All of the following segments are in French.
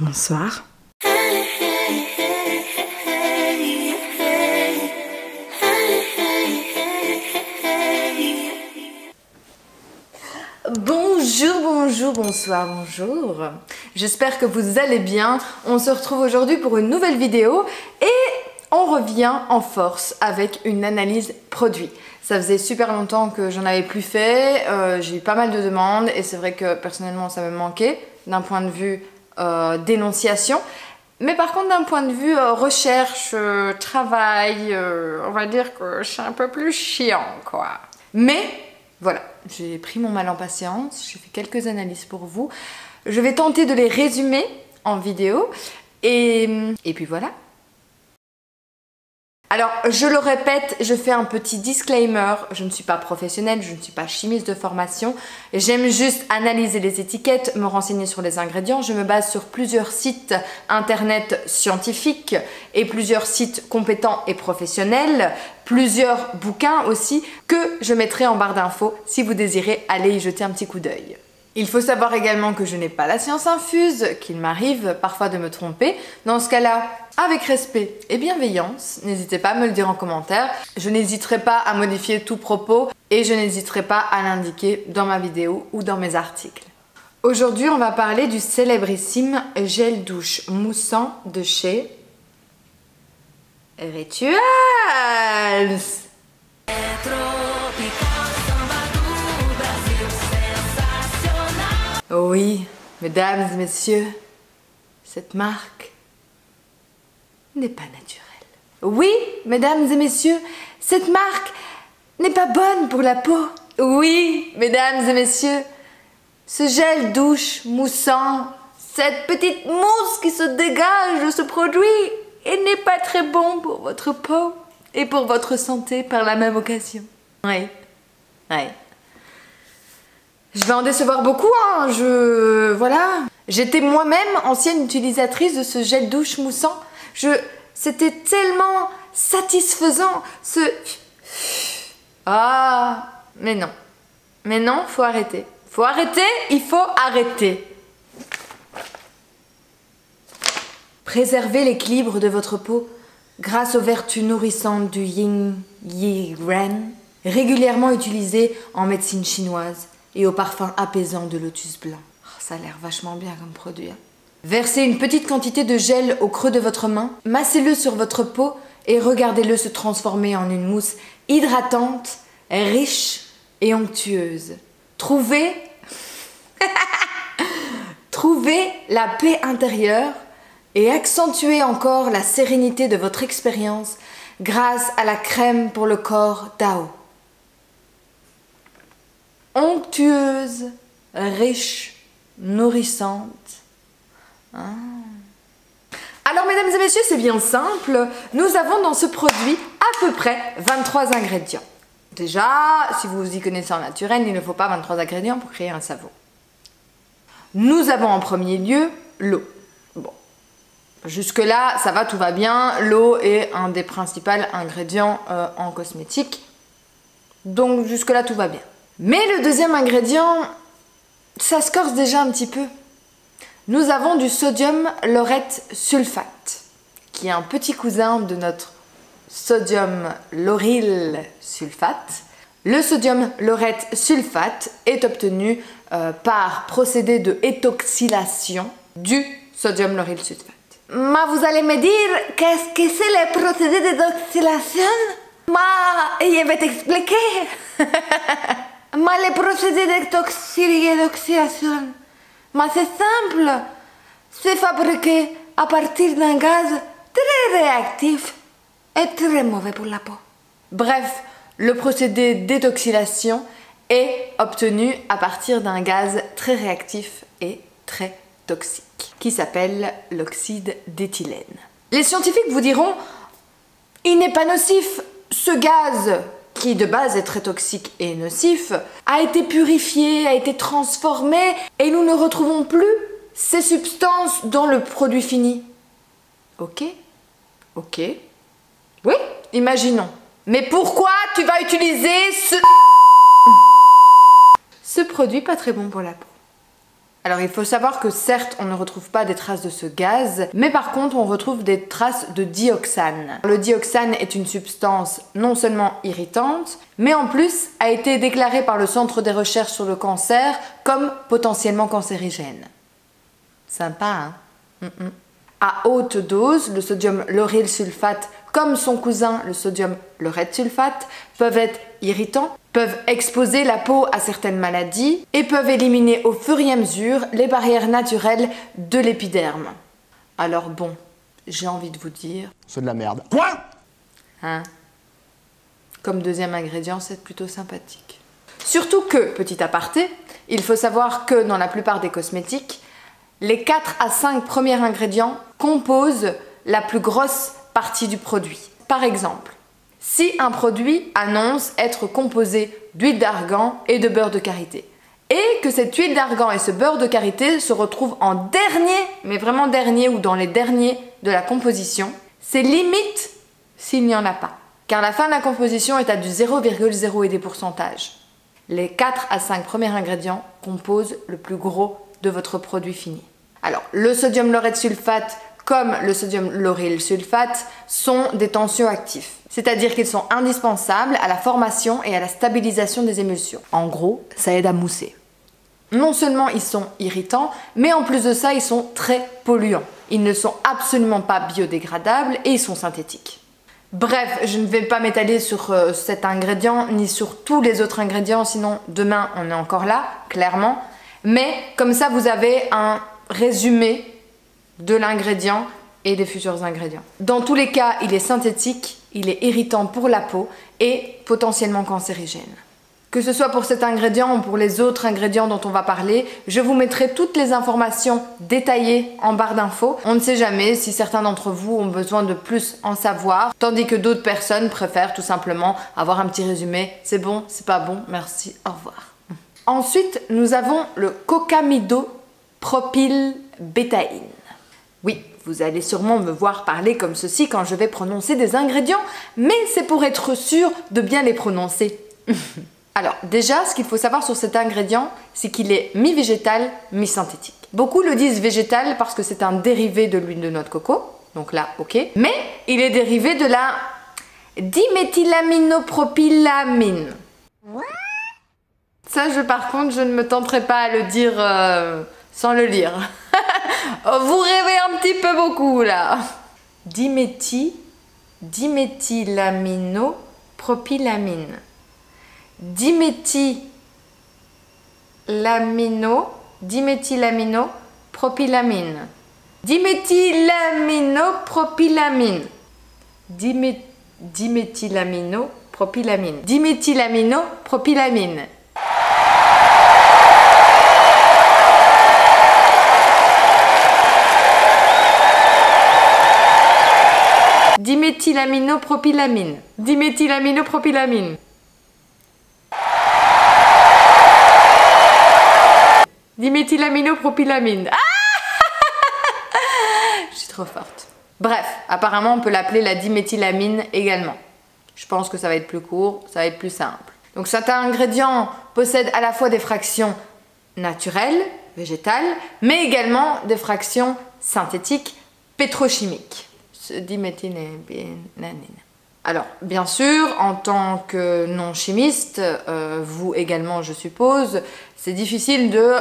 Bonsoir. Bonjour, bonjour, bonsoir, bonjour. J'espère que vous allez bien. On se retrouve aujourd'hui pour une nouvelle vidéo et on revient en force avec une analyse produit. Ça faisait super longtemps que j'en avais plus fait, j'ai eu pas mal de demandes et c'est vrai que personnellement ça me manquait d'un point de vue d'énonciation. Mais par contre d'un point de vue recherche, travail, on va dire que c'est un peu plus chiant quoi. Mais voilà, j'ai pris mon mal en patience, j'ai fait quelques analyses pour vous. Je vais tenter de les résumer en vidéo et puis voilà. Alors, je le répète, je fais un petit disclaimer, je ne suis pas professionnelle, je ne suis pas chimiste de formation, j'aime juste analyser les étiquettes, me renseigner sur les ingrédients, je me base sur plusieurs sites internet scientifiques et plusieurs sites compétents et professionnels, plusieurs bouquins aussi que je mettrai en barre d'infos si vous désirez aller y jeter un petit coup d'œil. Il faut savoir également que je n'ai pas la science infuse, qu'il m'arrive parfois de me tromper. Dans ce cas-là, avec respect et bienveillance, n'hésitez pas à me le dire en commentaire. Je n'hésiterai pas à modifier tout propos et je n'hésiterai pas à l'indiquer dans ma vidéo ou dans mes articles. Aujourd'hui, on va parler du célébrissime gel douche moussant de chez Rituals. Oui, mesdames et messieurs, cette marque n'est pas naturelle. Oui, mesdames et messieurs, cette marque n'est pas bonne pour la peau. Oui, mesdames et messieurs, ce gel douche moussant, cette petite mousse qui se dégage de ce produit, il n'est pas très bon pour votre peau et pour votre santé par la même occasion. Oui. Je vais en décevoir beaucoup, hein, voilà. J'étais moi-même ancienne utilisatrice de ce gel douche moussant. C'était tellement satisfaisant, Ah, mais non, faut arrêter. Faut arrêter, il faut arrêter. Préservez l'équilibre de votre peau grâce aux vertus nourrissantes du Yin Yi Ren, régulièrement utilisé en médecine chinoise, et au parfum apaisant de lotus blanc. Oh, ça a l'air vachement bien comme produit. Hein. Versez une petite quantité de gel au creux de votre main, massez-le sur votre peau et regardez-le se transformer en une mousse hydratante, riche et onctueuse. Trouvez la paix intérieure et accentuez encore la sérénité de votre expérience grâce à la crème pour le corps Dao. Onctueuse, riche, nourrissante. Ah. Alors mesdames et messieurs, c'est bien simple. Nous avons dans ce produit à peu près 23 ingrédients. Déjà, si vous vous y connaissez en naturel, il ne faut pas 23 ingrédients pour créer un savon. Nous avons en premier lieu l'eau. Bon, jusque-là, ça va, tout va bien. L'eau est un des principaux ingrédients en cosmétique. Donc jusque-là, tout va bien. Mais le deuxième ingrédient, ça se corse déjà un petit peu. Nous avons du sodium laureth sulfate, qui est un petit cousin de notre sodium lauryl sulfate. Le sodium laureth sulfate est obtenu par procédé de étoxylation du sodium lauryl sulfate. Mais vous allez me dire, qu'est-ce que c'est le procédé d'étoxylation? Je vais t'expliquer. Mais le procédé d'étoxylation, c'est simple. C'est fabriqué à partir d'un gaz très réactif et très mauvais pour la peau. Bref, le procédé d'étoxylation est obtenu à partir d'un gaz très réactif et très toxique, qui s'appelle l'oxyde d'éthylène. Les scientifiques vous diront, il n'est pas nocif, ce gaz qui de base est très toxique et nocif, a été purifié, a été transformé et nous ne retrouvons plus ces substances dans le produit fini. Ok. Oui, imaginons. Mais pourquoi tu vas utiliser ce produit pas très bon pour la peau? Alors il faut savoir que certes on ne retrouve pas des traces de ce gaz, mais par contre on retrouve des traces de dioxane. Le dioxane est une substance non seulement irritante, mais en plus a été déclarée par le Centre des recherches sur le cancer comme potentiellement cancérigène. Sympa, hein? À haute dose, le sodium lauryl sulfate, comme son cousin le sodium laureth sulfate, peuvent être irritants, peuvent exposer la peau à certaines maladies et peuvent éliminer au fur et à mesure les barrières naturelles de l'épiderme. Alors bon, j'ai envie de vous dire... C'est de la merde. Quoi? Hein? Comme deuxième ingrédient, c'est plutôt sympathique. Surtout que, petit aparté, il faut savoir que dans la plupart des cosmétiques, les 4 à 5 premiers ingrédients composent la plus grosse partie du produit. Par exemple, si un produit annonce être composé d'huile d'argan et de beurre de karité, et que cette huile d'argan et ce beurre de karité se retrouvent en dernier, mais vraiment dernier ou dans les derniers de la composition, c'est limite s'il n'y en a pas. Car la fin de la composition est à du 0,0 et des pourcentages. Les 4 à 5 premiers ingrédients composent le plus gros de votre produit fini. Alors, le sodium laureth sulfate comme le sodium lauryl sulfate sont des tensioactifs, c'est-à-dire qu'ils sont indispensables à la formation et à la stabilisation des émulsions. En gros, ça aide à mousser. Non seulement ils sont irritants, mais en plus de ça, ils sont très polluants. Ils ne sont absolument pas biodégradables et ils sont synthétiques. Bref, je ne vais pas m'étaler sur cet ingrédient ni sur tous les autres ingrédients, sinon demain on est encore là, clairement. Mais comme ça, vous avez un résumé de l'ingrédient et des futurs ingrédients. Dans tous les cas, il est synthétique, il est irritant pour la peau et potentiellement cancérigène. Que ce soit pour cet ingrédient ou pour les autres ingrédients dont on va parler, je vous mettrai toutes les informations détaillées en barre d'infos. On ne sait jamais si certains d'entre vous ont besoin de plus en savoir, tandis que d'autres personnes préfèrent tout simplement avoir un petit résumé. C'est bon, c'est pas bon, merci, au revoir. Ensuite, nous avons le cocamidopropylbétaïne. Oui, vous allez sûrement me voir parler comme ceci quand je vais prononcer des ingrédients, mais c'est pour être sûr de bien les prononcer. Alors, déjà, ce qu'il faut savoir sur cet ingrédient, c'est qu'il est mi-végétal, mi-synthétique. Beaucoup le disent végétal parce que c'est un dérivé de l'huile de noix de coco, donc là, ok. Mais il est dérivé de la diméthylaminopropylamine. Ça, par contre, je ne me tenterai pas à le dire sans le lire. Vous rêvez un petit peu beaucoup, là. Diméthylaminopropylamine. Diméthylaminopropylamine. Diméthylaminopropylamine. Diméthylaminopropylamine. Diméthylaminopropylamine. Diméthylaminopropylamine. Diméthylaminopropylamine. Diméthylaminopropylamine. Ah je suis trop forte. Bref, apparemment on peut l'appeler la diméthylamine également. Je pense que ça va être plus court, ça va être plus simple. Donc cet ingrédient possède à la fois des fractions naturelles, végétales, mais également des fractions synthétiques, pétrochimiques. Diméthylaminine. Alors, bien sûr, en tant que non-chimiste, vous également je suppose, c'est difficile de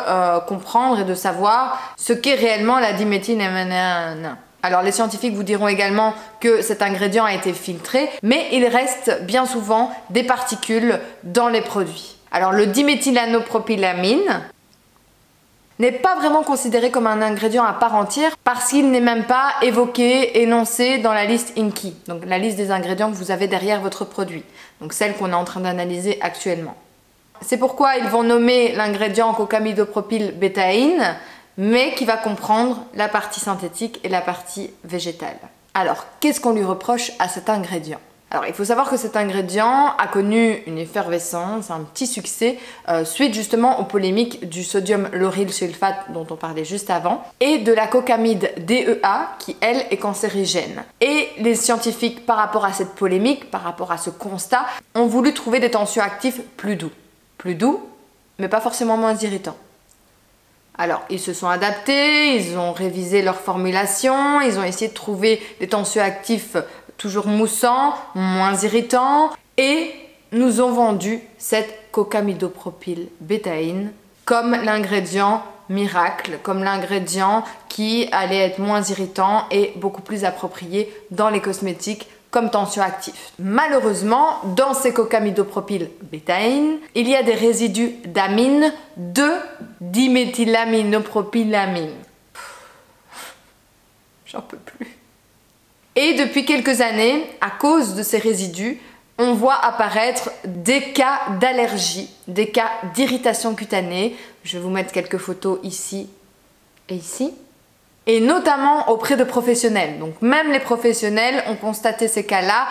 comprendre et de savoir ce qu'est réellement la diméthylamine. Alors les scientifiques vous diront également que cet ingrédient a été filtré, mais il reste bien souvent des particules dans les produits. Alors le diméthylanopropylamine n'est pas vraiment considéré comme un ingrédient à part entière parce qu'il n'est même pas évoqué, énoncé dans la liste INCI, donc la liste des ingrédients que vous avez derrière votre produit, donc celle qu'on est en train d'analyser actuellement. C'est pourquoi ils vont nommer l'ingrédient cocamidopropylbétaïne, mais qui va comprendre la partie synthétique et la partie végétale. Alors, qu'est-ce qu'on lui reproche à cet ingrédient ? Alors, il faut savoir que cet ingrédient a connu une effervescence, un petit succès, suite justement aux polémiques du sodium lauryl sulfate dont on parlait juste avant, et de la cocamide DEA qui, elle, est cancérigène. Et les scientifiques, par rapport à cette polémique, par rapport à ce constat, ont voulu trouver des tensioactifs plus doux. Plus doux, mais pas forcément moins irritants. Alors, ils se sont adaptés, ils ont révisé leur formulation, ils ont essayé de trouver des tensioactifs toujours moussants, moins irritants, et nous ont vendu cette cocamidopropylbétaïne comme l'ingrédient miracle, comme l'ingrédient qui allait être moins irritant et beaucoup plus approprié dans les cosmétiques comme tensioactif. Malheureusement, dans ces cocamidopropylbétaïne, il y a des résidus d'amine de diméthylaminopropylamine. J'en peux plus. Et depuis quelques années, à cause de ces résidus, on voit apparaître des cas d'allergie, des cas d'irritation cutanée. Je vais vous mettre quelques photos ici et ici. Et notamment auprès de professionnels. Donc même les professionnels ont constaté ces cas-là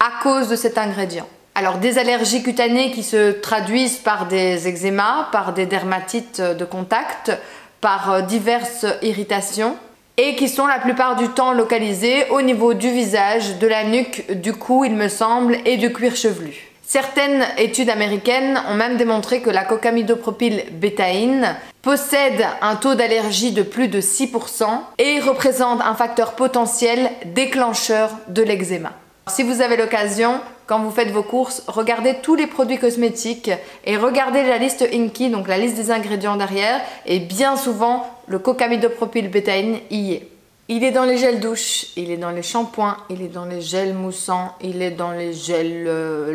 à cause de cet ingrédient. Alors des allergies cutanées qui se traduisent par des eczémas, par des dermatites de contact, par diverses irritations et qui sont la plupart du temps localisées au niveau du visage, de la nuque, du cou il me semble et du cuir chevelu. Certaines études américaines ont même démontré que la cocamidopropylbétaïne possède un taux d'allergie de plus de 6% et représente un facteur potentiel déclencheur de l'eczéma. Si vous avez l'occasion, quand vous faites vos courses, regardez tous les produits cosmétiques et regardez la liste INCI, donc la liste des ingrédients derrière, et bien souvent le cocamidopropylbétaïne y est. Il est dans les gels douche, il est dans les shampoings, il est dans les gels moussants, il est dans les gels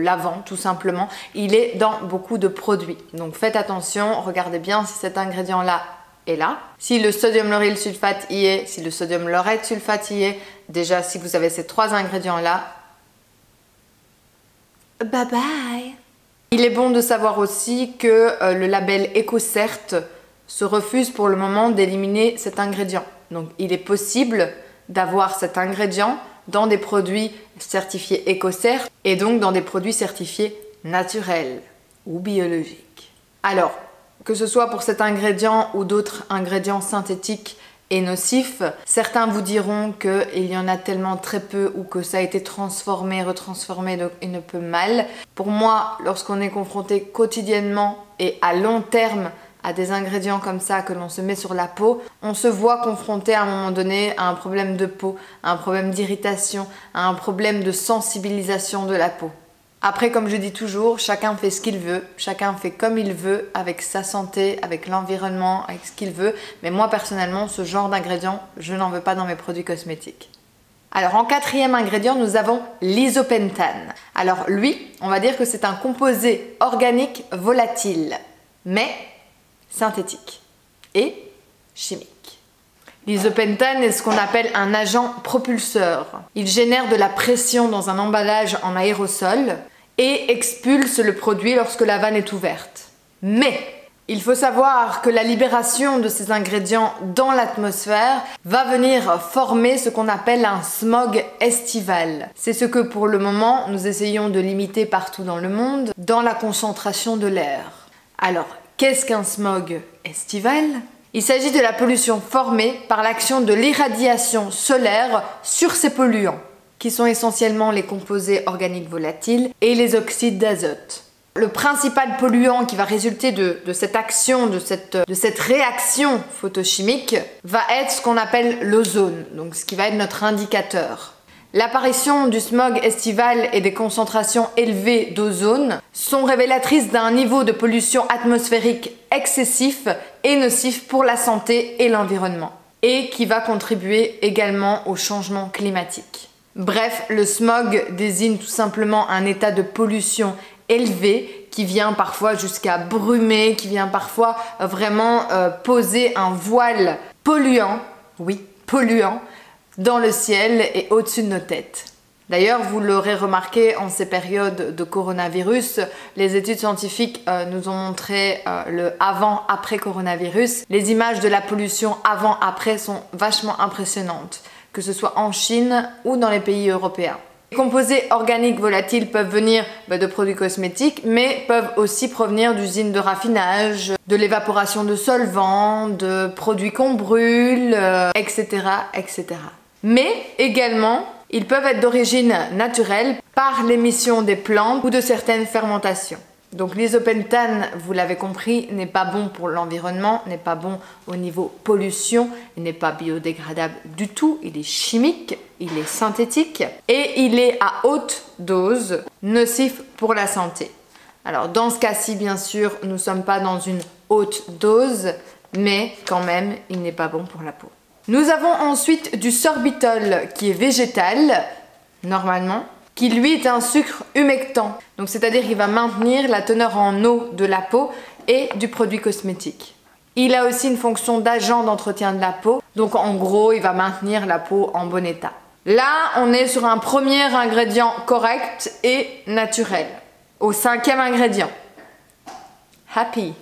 lavants tout simplement. Il est dans beaucoup de produits. Donc faites attention, regardez bien si cet ingrédient-là est là. Si le sodium lauryl sulfate y est, si le sodium laureth sulfate y est, déjà si vous avez ces trois ingrédients-là, bye bye. Il est bon de savoir aussi que le label EcoCert se refuse pour le moment d'éliminer cet ingrédient. Donc il est possible d'avoir cet ingrédient dans des produits certifiés EcoCert et donc dans des produits certifiés naturels ou biologiques. Alors, que ce soit pour cet ingrédient ou d'autres ingrédients synthétiques et nocifs, certains vous diront qu'il y en a tellement très peu ou que ça a été transformé, retransformé, donc il ne peut mal. Pour moi, lorsqu'on est confronté quotidiennement et à long terme à des ingrédients comme ça que l'on se met sur la peau, on se voit confronté à un moment donné à un problème de peau, à un problème d'irritation, à un problème de sensibilisation de la peau. Après, comme je dis toujours, chacun fait ce qu'il veut, chacun fait comme il veut, avec sa santé, avec l'environnement, avec ce qu'il veut, mais moi personnellement, ce genre d'ingrédients, je n'en veux pas dans mes produits cosmétiques. Alors en quatrième ingrédient, nous avons l'isopentane. Alors lui, on va dire que c'est un composé organique volatile, mais synthétique et chimique. L'isopentane est ce qu'on appelle un agent propulseur. Il génère de la pression dans un emballage en aérosol et expulse le produit lorsque la vanne est ouverte. Mais il faut savoir que la libération de ces ingrédients dans l'atmosphère va venir former ce qu'on appelle un smog estival. C'est ce que pour le moment nous essayons de limiter partout dans le monde dans la concentration de l'air. Alors, qu'est-ce qu'un smog estival? Il s'agit de la pollution formée par l'action de l'irradiation solaire sur ces polluants, qui sont essentiellement les composés organiques volatiles et les oxydes d'azote. Le principal polluant qui va résulter de cette action, de cette réaction photochimique, va être ce qu'on appelle l'ozone, donc ce qui va être notre indicateur. L'apparition du smog estival et des concentrations élevées d'ozone sont révélatrices d'un niveau de pollution atmosphérique excessif et nocif pour la santé et l'environnement, et qui va contribuer également au changement climatique. Bref, le smog désigne tout simplement un état de pollution élevé qui vient parfois jusqu'à brumer, qui vient parfois vraiment poser un voile polluant, oui, polluant, dans le ciel et au-dessus de nos têtes. D'ailleurs, vous l'aurez remarqué en ces périodes de coronavirus, les études scientifiques nous ont montré le avant-après coronavirus. Les images de la pollution avant-après sont vachement impressionnantes, que ce soit en Chine ou dans les pays européens. Les composés organiques volatiles peuvent venir de produits cosmétiques, mais peuvent aussi provenir d'usines de raffinage, de l'évaporation de solvants, de produits qu'on brûle, etc., etc. Mais également, ils peuvent être d'origine naturelle par l'émission des plantes ou de certaines fermentations. Donc l'isopentane, vous l'avez compris, n'est pas bon pour l'environnement, n'est pas bon au niveau pollution, il n'est pas biodégradable du tout, il est chimique, il est synthétique et il est à haute dose nocif pour la santé. Alors dans ce cas-ci, bien sûr, nous ne sommes pas dans une haute dose, mais quand même, il n'est pas bon pour la peau. Nous avons ensuite du sorbitol qui est végétal, normalement, qui lui est un sucre humectant. Donc c'est-à-dire qu'il va maintenir la teneur en eau de la peau et du produit cosmétique. Il a aussi une fonction d'agent d'entretien de la peau. Donc en gros, il va maintenir la peau en bon état. Là, on est sur un premier ingrédient correct et naturel. Au 5e ingrédient. Happy.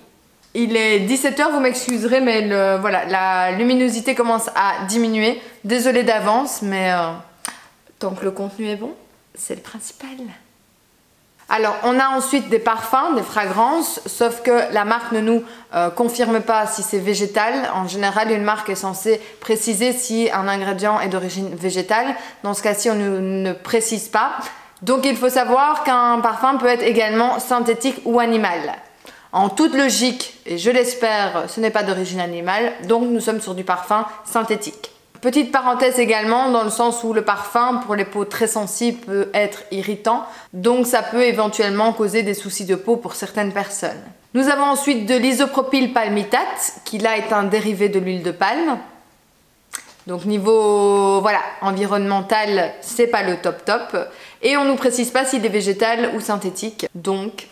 Il est 17 h, vous m'excuserez, mais voilà, la luminosité commence à diminuer. Désolée d'avance, mais tant que le contenu est bon, c'est le principal. Alors, on a ensuite des parfums, des fragrances, sauf que la marque ne nous confirme pas si c'est végétal. En général, une marque est censée préciser si un ingrédient est d'origine végétale. Dans ce cas-ci, on ne précise pas. Donc, il faut savoir qu'un parfum peut être également synthétique ou animal. En toute logique, et je l'espère, ce n'est pas d'origine animale, donc nous sommes sur du parfum synthétique. Petite parenthèse également, dans le sens où le parfum, pour les peaux très sensibles, peut être irritant. Donc ça peut éventuellement causer des soucis de peau pour certaines personnes. Nous avons ensuite de l'isopropylpalmitate, qui là est un dérivé de l'huile de palme. Donc niveau voilà, environnemental, c'est pas le top top. Et on ne nous précise pas s'il est végétal ou synthétique. Donc,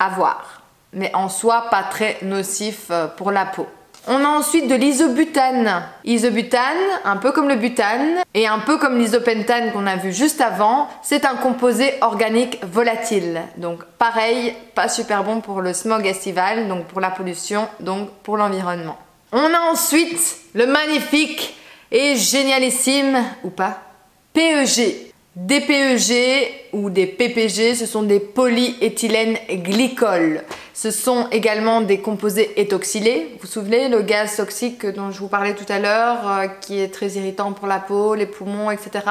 à voir. Mais en soi, pas très nocif pour la peau. On a ensuite de l'isobutane. Isobutane, un peu comme le butane et un peu comme l'isopentane qu'on a vu juste avant, c'est un composé organique volatile. Donc pareil, pas super bon pour le smog estival, donc pour la pollution, donc pour l'environnement. On a ensuite le magnifique et génialissime, ou pas, PEG. Des PEG ou des PPG, ce sont des polyéthylène glycols. Ce sont également des composés éthoxylés. Vous vous souvenez, le gaz toxique dont je vous parlais tout à l'heure, qui est très irritant pour la peau, les poumons, etc.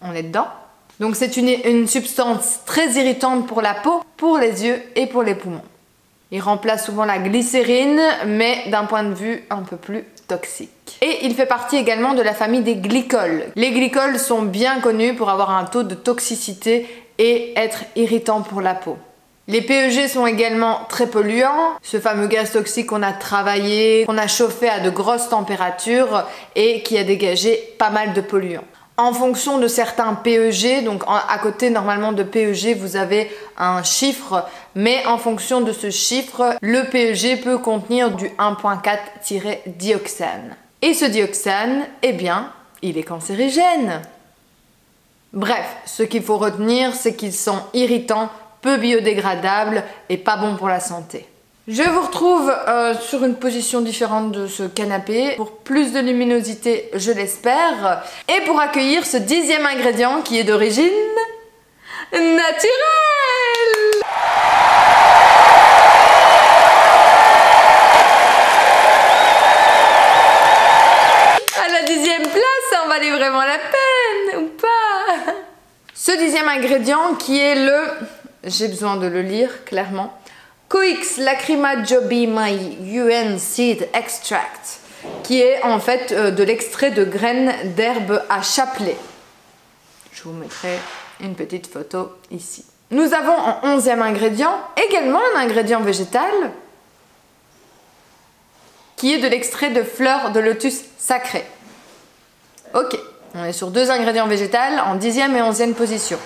On est dedans. Donc c'est une substance très irritante pour la peau, pour les yeux et pour les poumons. Il remplace souvent la glycérine, mais d'un point de vue un peu plus toxique. Et il fait partie également de la famille des glycols. Les glycols sont bien connus pour avoir un taux de toxicité et être irritants pour la peau. Les PEG sont également très polluants, ce fameux gaz toxique qu'on a travaillé, qu'on a chauffé à de grosses températures et qui a dégagé pas mal de polluants. En fonction de certains PEG, donc à côté normalement de PEG vous avez un chiffre, mais en fonction de ce chiffre, le PEG peut contenir du 1.4-dioxane. Et ce dioxane, eh bien, il est cancérigène. Bref, ce qu'il faut retenir, c'est qu'ils sont irritants, peu biodégradables et pas bons pour la santé. Je vous retrouve sur une position différente de ce canapé pour plus de luminosité, je l'espère, et pour accueillir ce 10e ingrédient qui est d'origine naturelle. À la 10e place, ça en valait vraiment la peine, ou pas? Ce 10e ingrédient qui est le... J'ai besoin de le lire clairement. Coix Lacrima Jobi Mai UN Seed Extract, qui est en fait de l'extrait de graines d'herbe à chapelet. Je vous mettrai une petite photo ici. Nous avons en 11e ingrédient également un ingrédient végétal qui est de l'extrait de fleurs de lotus sacré. Ok, on est sur 2 ingrédients végétaux en 10e et 11e position.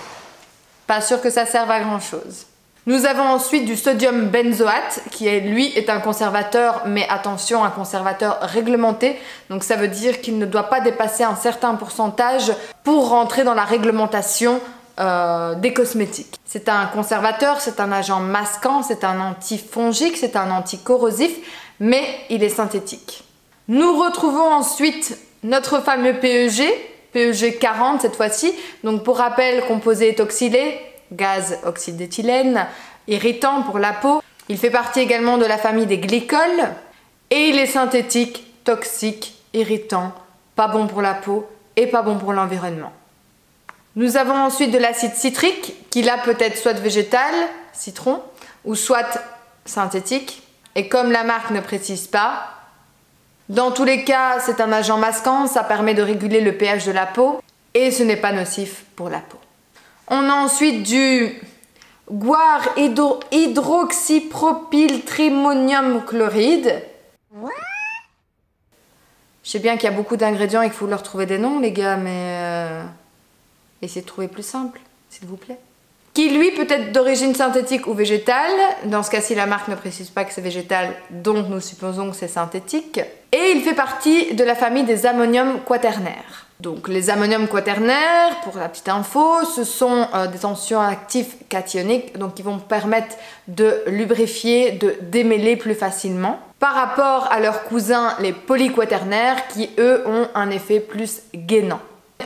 Pas sûr que ça serve à grand chose. Nous avons ensuite du sodium benzoate qui lui est un conservateur, mais attention, un conservateur réglementé. Donc ça veut dire qu'il ne doit pas dépasser un certain pourcentage pour rentrer dans la réglementation des cosmétiques. C'est un conservateur, c'est un agent masquant, c'est un antifongique, c'est un anticorrosif, mais il est synthétique. Nous retrouvons ensuite notre fameux PEG, PEG 40 cette fois-ci. Donc pour rappel, composé éthoxylé, gaz oxyde d'éthylène, irritant pour la peau. Il fait partie également de la famille des glycols et il est synthétique, toxique, irritant, pas bon pour la peau et pas bon pour l'environnement. Nous avons ensuite de l'acide citrique qui là peut être soit végétal, citron, ou soit synthétique. Et comme la marque ne précise pas, dans tous les cas, c'est un agent masquant, ça permet de réguler le pH de la peau et ce n'est pas nocif pour la peau. On a ensuite du guar hydroxypropyltrimonium chloride. Je sais bien qu'il y a beaucoup d'ingrédients et qu'il faut leur trouver des noms, les gars, mais essayez de trouver plus simple, s'il vous plaît. Qui lui peut être d'origine synthétique ou végétale. Dans ce cas-ci, la marque ne précise pas que c'est végétal, donc nous supposons que c'est synthétique. Et il fait partie de la famille des ammonium quaternaires. Donc les ammonium quaternaires, pour la petite info, ce sont des tensions actifs cationiques, donc qui vont permettre de lubrifier, de démêler plus facilement. Par rapport à leurs cousins, les polyquaternaires, qui eux ont un effet plus gainant.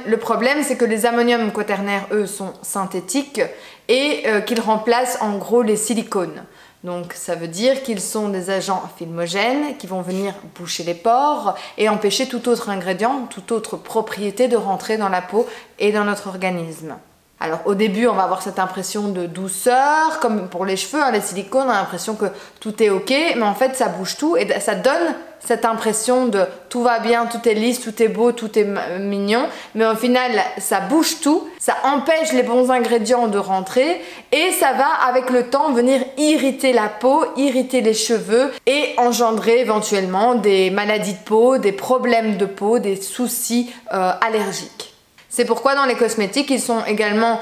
Le problème, c'est que les ammonium quaternaires, eux, sont synthétiques et qu'ils remplacent en gros les silicones. Donc ça veut dire qu'ils sont des agents filmogènes qui vont venir boucher les pores et empêcher tout autre ingrédient, toute autre propriété de rentrer dans la peau et dans notre organisme. Alors au début, on va avoir cette impression de douceur, comme pour les cheveux, hein, les silicones, on a l'impression que tout est ok, mais en fait ça bouge tout et ça donne cette impression de tout va bien, tout est lisse, tout est beau, tout est mignon, mais au final ça bouge tout, ça empêche les bons ingrédients de rentrer et ça va avec le temps venir irriter la peau, irriter les cheveux et engendrer éventuellement des maladies de peau, des problèmes de peau, des soucis allergiques. C'est pourquoi dans les cosmétiques, ils sont également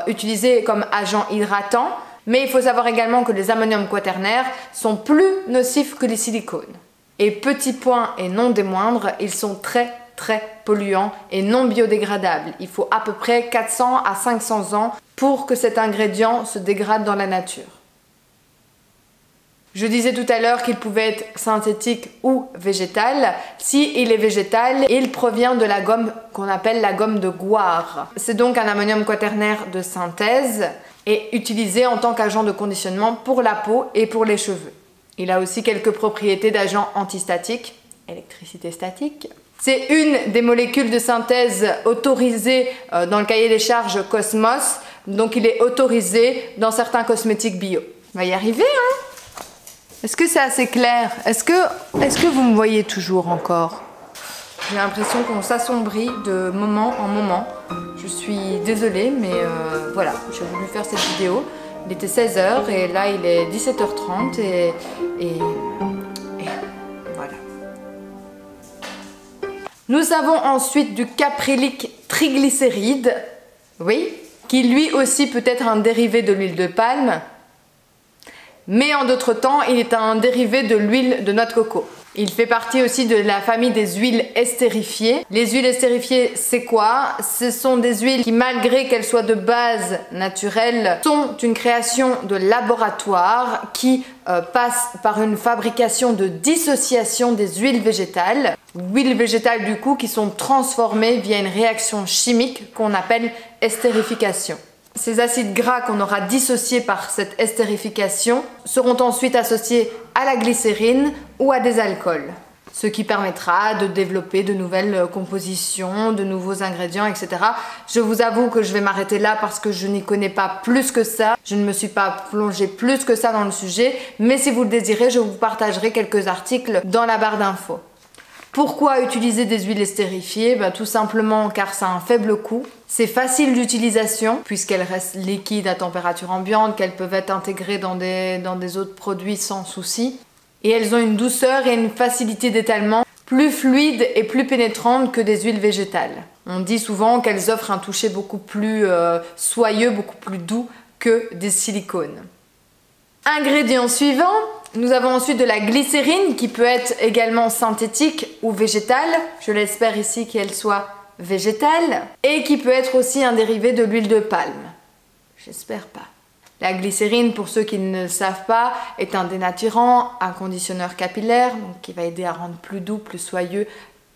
utilisés comme agents hydratants, mais il faut savoir également que les ammonium quaternaires sont plus nocifs que les silicones. Et petit point et non des moindres, ils sont très polluants et non biodégradables. Il faut à peu près 400 à 500 ans pour que cet ingrédient se dégrade dans la nature. Je disais tout à l'heure qu'il pouvait être synthétique ou végétal. Si il est végétal, il provient de la gomme qu'on appelle la gomme de guar. C'est donc un ammonium quaternaire de synthèse et utilisé en tant qu'agent de conditionnement pour la peau et pour les cheveux. Il a aussi quelques propriétés d'agent antistatique, électricité statique. C'est une des molécules de synthèse autorisées dans le cahier des charges Cosmos, donc il est autorisé dans certains cosmétiques bio. On va y arriver, hein? Est-ce que c'est assez clair? Est-ce que vous me voyez toujours encore? J'ai l'impression qu'on s'assombrit de moment en moment. Je suis désolée, mais voilà, j'ai voulu faire cette vidéo. Il était 16h et là il est 17h30 et voilà. Nous avons ensuite du caprylique triglycéride, oui, qui lui aussi peut être un dérivé de l'huile de palme, mais en d'autres temps il est un dérivé de l'huile de noix de coco. Il fait partie aussi de la famille des huiles estérifiées. Les huiles estérifiées, c'est quoi? Ce sont des huiles qui, malgré qu'elles soient de base naturelle, sont une création de laboratoire qui passe par une fabrication de dissociation des huiles végétales. Huiles végétales du coup qui sont transformées via une réaction chimique qu'on appelle estérification. Ces acides gras qu'on aura dissociés par cette estérification seront ensuite associés à la glycérine ou à des alcools, ce qui permettra de développer de nouvelles compositions, de nouveaux ingrédients, etc. Je vous avoue que je vais m'arrêter là parce que je n'y connais pas plus que ça. Je ne me suis pas plongée plus que ça dans le sujet, mais si vous le désirez, je vous partagerai quelques articles dans la barre d'infos. Pourquoi utiliser des huiles estérifiées? Tout simplement car ça a un faible coût. C'est facile d'utilisation puisqu'elles restent liquides à température ambiante, qu'elles peuvent être intégrées dans des autres produits sans souci. Et elles ont une douceur et une facilité d'étalement plus fluide et plus pénétrante que des huiles végétales. On dit souvent qu'elles offrent un toucher beaucoup plus soyeux, beaucoup plus doux que des silicones. Ingrédient suivant, nous avons ensuite de la glycérine qui peut être également synthétique ou végétale. Je l'espère ici qu'elle soit végétale. Et qui peut être aussi un dérivé de l'huile de palme. J'espère pas. La glycérine, pour ceux qui ne le savent pas, est un dénaturant, un conditionneur capillaire, donc qui va aider à rendre plus doux, plus soyeux,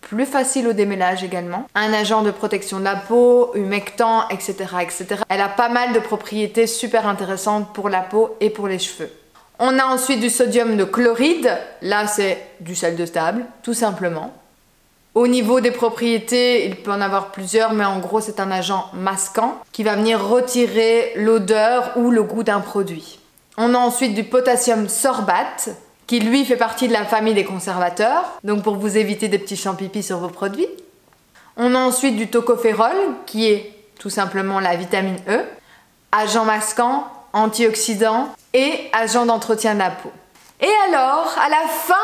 plus facile au démêlage également. Un agent de protection de la peau, humectant, etc., etc. Elle a pas mal de propriétés super intéressantes pour la peau et pour les cheveux. On a ensuite du sodium de chloride. Là, c'est du sel de table, tout simplement. Au niveau des propriétés, il peut en avoir plusieurs, mais en gros, c'est un agent masquant qui va venir retirer l'odeur ou le goût d'un produit. On a ensuite du potassium sorbate, qui lui fait partie de la famille des conservateurs, donc pour vous éviter des petits champs pipi sur vos produits. On a ensuite du tocophérol, qui est tout simplement la vitamine E, agent masquant, antioxydant et agent d'entretien de la peau. Et alors, à la fin,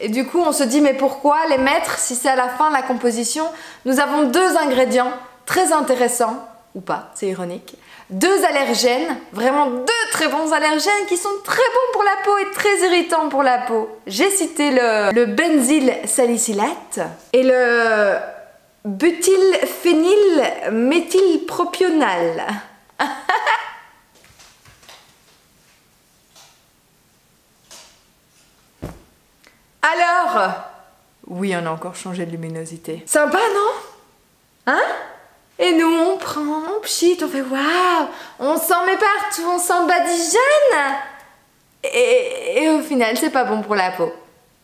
et du coup on se dit mais pourquoi les mettre si c'est à la fin de la composition? Nous avons deux ingrédients très intéressants, ou pas, c'est ironique, deux allergènes, vraiment deux très bons allergènes qui sont très bons pour la peau et très irritants pour la peau. J'ai cité le benzyl salicylate et le butylphénylméthylpropional. Alors, oui, on a encore changé de luminosité. Sympa, non? Hein? Et nous, on prend, on pchit, on fait waouh, on s'en met partout, on s'en badigeonne. Et au final, c'est pas bon pour la peau.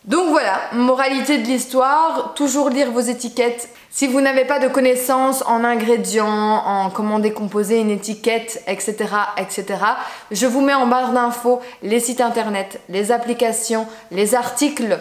Donc voilà, moralité de l'histoire, toujours lire vos étiquettes. Si vous n'avez pas de connaissances en ingrédients, en comment décomposer une étiquette, etc., etc., je vous mets en barre d'infos les sites internet, les applications, les articles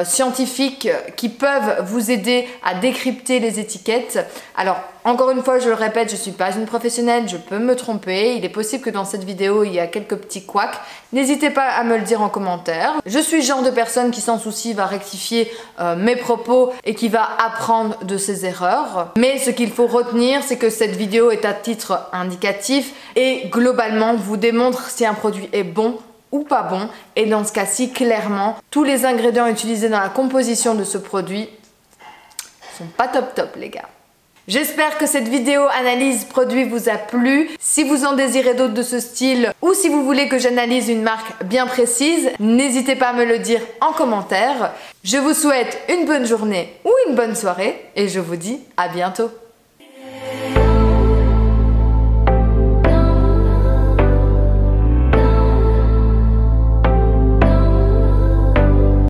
scientifiques qui peuvent vous aider à décrypter les étiquettes. Alors, encore une fois, je le répète, je ne suis pas une professionnelle, je peux me tromper. Il est possible que dans cette vidéo, il y a quelques petits couacs. N'hésitez pas à me le dire en commentaire. Je suis le genre de personne qui, sans souci, va rectifier mes propos et qui va apprendre de ses erreurs. Mais ce qu'il faut retenir, c'est que cette vidéo est à titre indicatif et globalement vous démontre si un produit est bon ou pas bon. Et dans ce cas-ci, clairement, tous les ingrédients utilisés dans la composition de ce produit sont pas top les gars. J'espère que cette vidéo analyse produit vous a plu. Si vous en désirez d'autres de ce style ou si vous voulez que j'analyse une marque bien précise, n'hésitez pas à me le dire en commentaire. Je vous souhaite une bonne journée ou une bonne soirée et je vous dis à bientôt.